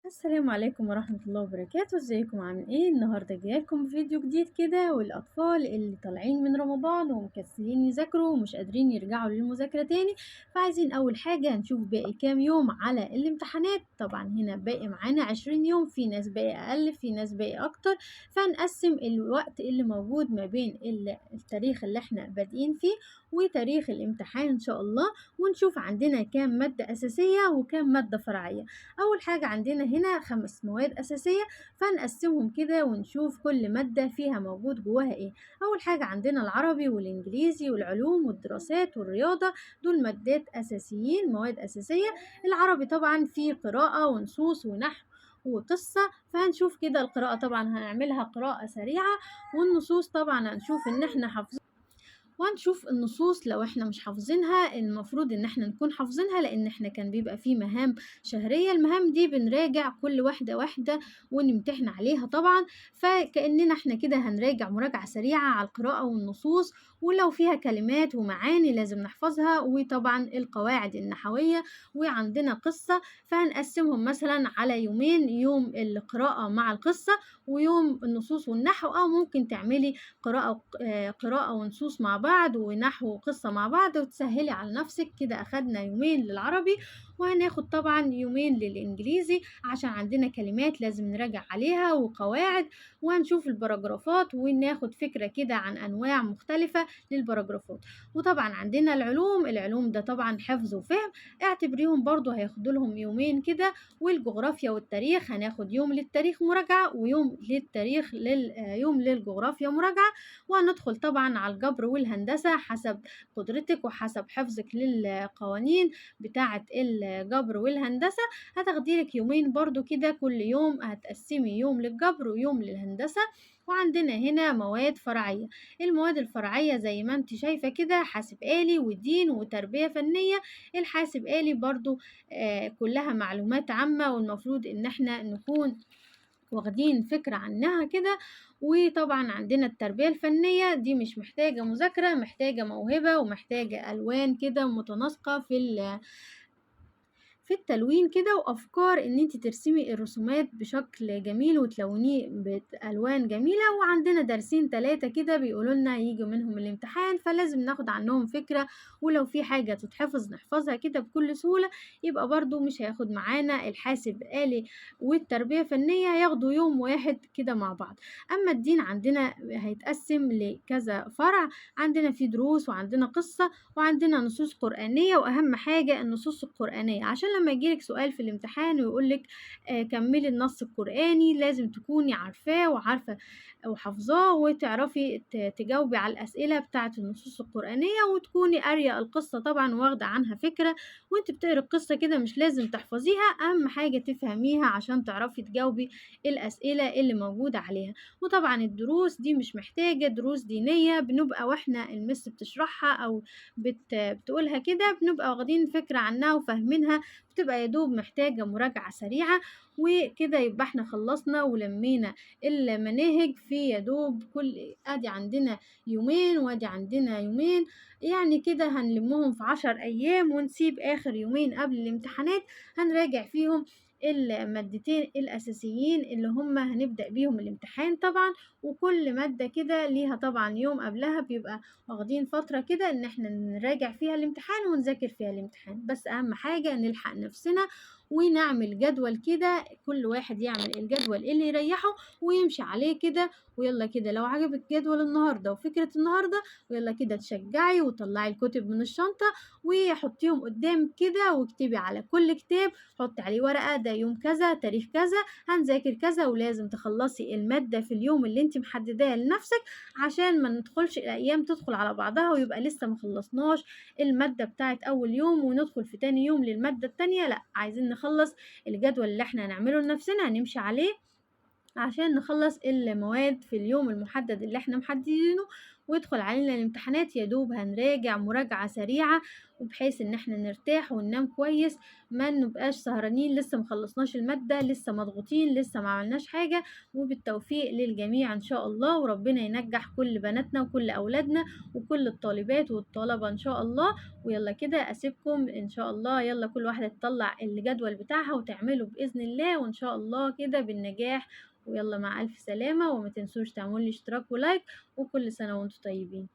السلام عليكم ورحمة الله وبركاته، ازيكم عاملين ايه؟ النهاردة جايه لكم فيديو جديد كده، والأطفال اللي طالعين من رمضان ومكسلين يذاكروا ومش قادرين يرجعوا للمذاكرة تاني، فعايزين أول حاجة نشوف باقي كام يوم على الامتحانات. طبعا هنا باقي معانا 20 يوم، في ناس باقي أقل في ناس باقي أكتر، فنقسم الوقت اللي موجود ما بين التاريخ اللي احنا بادئين فيه وتاريخ الامتحان إن شاء الله، ونشوف عندنا كام مادة أساسية وكام مادة فرعية. أول حاجة عندنا هنا 5 مواد أساسية، فنقسمهم كده ونشوف كل مادة فيها موجود جواها ايه. أول حاجة عندنا العربي والإنجليزي والعلوم والدراسات والرياضة، دول مادات أساسيين، مواد أساسية. العربي طبعا فيه قراءة ونصوص ونحو وقصة، فهنشوف كده القراءة طبعا هنعملها قراءة سريعة، والنصوص طبعا هنشوف ان احنا حافظين، وهنشوف النصوص لو احنا مش حافظينها المفروض ان احنا نكون حافظينها، لان احنا كان بيبقى فيه مهام شهرية، المهام دي بنراجع كل واحدة واحدة ونمتحن عليها طبعا، فكأننا احنا كده هنراجع مراجعة سريعة على القراءة والنصوص، ولو فيها كلمات ومعاني لازم نحفظها، وطبعا القواعد النحوية، وعندنا قصة، فهنقسمهم مثلا على يومين، يوم القراءة مع القصة ويوم النصوص والنحو، أو ممكن تعملي قراءة ونصوص مع بعض ونحو وقصة مع بعض وتسهلي على نفسك كده. أخدنا يومين للعربي، وهناخد طبعا يومين للإنجليزي عشان عندنا كلمات لازم نراجع عليها وقواعد، وهنشوف البراجرافات وناخد فكرة كده عن أنواع مختلفة للبراجرافات. وطبعا عندنا العلوم ده طبعا حفظ وفهم، اعتبريهم برضو هياخدوا لهم يومين كده. والجغرافيا والتاريخ هناخد يوم للتاريخ مراجعة ويوم للتاريخ يوم للجغرافيا مراجعة. وهندخل طبعا على الجبر والهندسة حسب قدرتك وحسب حفظك للقوانين بتاعة الجبر والهندسة، هتاخديلك يومين برضو كده، كل يوم هتقسمي يوم للجبر ويوم للهندسة. وعندنا هنا مواد فرعية، المواد الفرعية زي ما انت شايفة كده حاسب آلي ودين وتربية فنية. الحاسب آلي برضو كلها معلومات عامة، والمفروض ان احنا نكون واخدين فكرة عنها كده. وطبعا عندنا التربية الفنية دي مش محتاجة مذاكرة، محتاجة موهبة ومحتاجة ألوان كده متناسقة في التلوين كده، وأفكار إن انت ترسمي الرسومات بشكل جميل وتلونيه بألوان جميلة. وعندنا درسين 3 كده بيقولوا لنا يجوا منهم الامتحان، فلازم ناخد عنهم فكرة، ولو في حاجة تتحفظ نحفظها كده بكل سهولة. يبقى برضو مش هياخد معانا الحاسب آلي والتربية فنية، هياخدوا يوم واحد كده مع بعض. أما الدين عندنا هيتقسم لكذا فرع، عندنا في دروس وعندنا قصة وعندنا نصوص قرآنية، وأهم حاجة النصوص القرآنية، عشان لما يجيلك سؤال في الامتحان ويقولك كملي النص القرآني لازم تكوني عارفاه وعارفة وحافظاه، وتعرفي تجاوبي على الأسئلة بتاعة النصوص القرآنية، وتكوني قارية القصة طبعا واخدة عنها فكرة. وانت بتقري القصة كده مش لازم تحفظيها، أهم حاجة تفهميها عشان تعرفي تجاوبي الأسئلة اللي موجودة عليها. وطبعا الدروس دي مش محتاجة دروس دينية، بنبقى واحنا المس بتشرحها أو بتقولها كده بنبقى واخدين فكرة عنها وفاهمينها، بتبقى يدوب محتاجة مراجعة سريعة. وكده يبقى احنا خلصنا ولمينا المناهج في يدوب، كل ادي عندنا يومين وادي عندنا يومين، يعني كده هنلمهم في 10 أيام، ونسيب آخر يومين قبل الامتحانات هنراجع فيهم المادتين الأساسيين اللي هم هنبدأ بيهم الامتحان طبعا. وكل مادة كده ليها طبعا يوم قبلها بيبقى واخدين فترة كده ان احنا نراجع فيها الامتحان ونذاكر فيها الامتحان، بس اهم حاجة نلحق نفسنا ونعمل جدول كده، كل واحد يعمل الجدول اللي يريحه ويمشي عليه كده. ويلا كده لو عجبك جدول النهاردة وفكرة النهاردة، ويلا كده تشجعي وطلعي الكتب من الشنطة وحطيهم قدامك كده، واكتبي على كل كتاب حطي عليه ورقة ده يوم كذا تاريخ كذا هنذاكر كذا، ولازم تخلصي المادة في اليوم اللي انت محدداه لنفسك، عشان ما ندخلش الأيام تدخل على بعضها ويبقى لسه ما خلصناش المادة بتاعت أول يوم وندخل في تاني يوم للمادة التانية. لأ، عايزين نخلص الجدول اللي احنا هنعمله لنفسنا هنمشي عليه عشان نخلص المواد في اليوم المحدد اللي احنا محددينه، ويدخل علينا الامتحانات يا دوب هنراجع مراجعة سريعة، وبحيث إن إحنا نرتاح وننام كويس، ما نبقاش سهرانين لسه ما خلصناش المادة، لسه مضغوطين، لسه ما عملناش حاجة. وبالتوفيق للجميع إن شاء الله، وربنا ينجح كل بناتنا وكل أولادنا وكل الطالبات والطلبة إن شاء الله. ويلا كده أسيبكم إن شاء الله، يلا كل واحدة تطلع الجدول بتاعها وتعمله بإذن الله، وإن شاء الله كده بالنجاح. ويلا مع ألف سلامة، وما تنسوش تعملوا لي اشتراك ولايك، وكل سنة وانتم طيبين.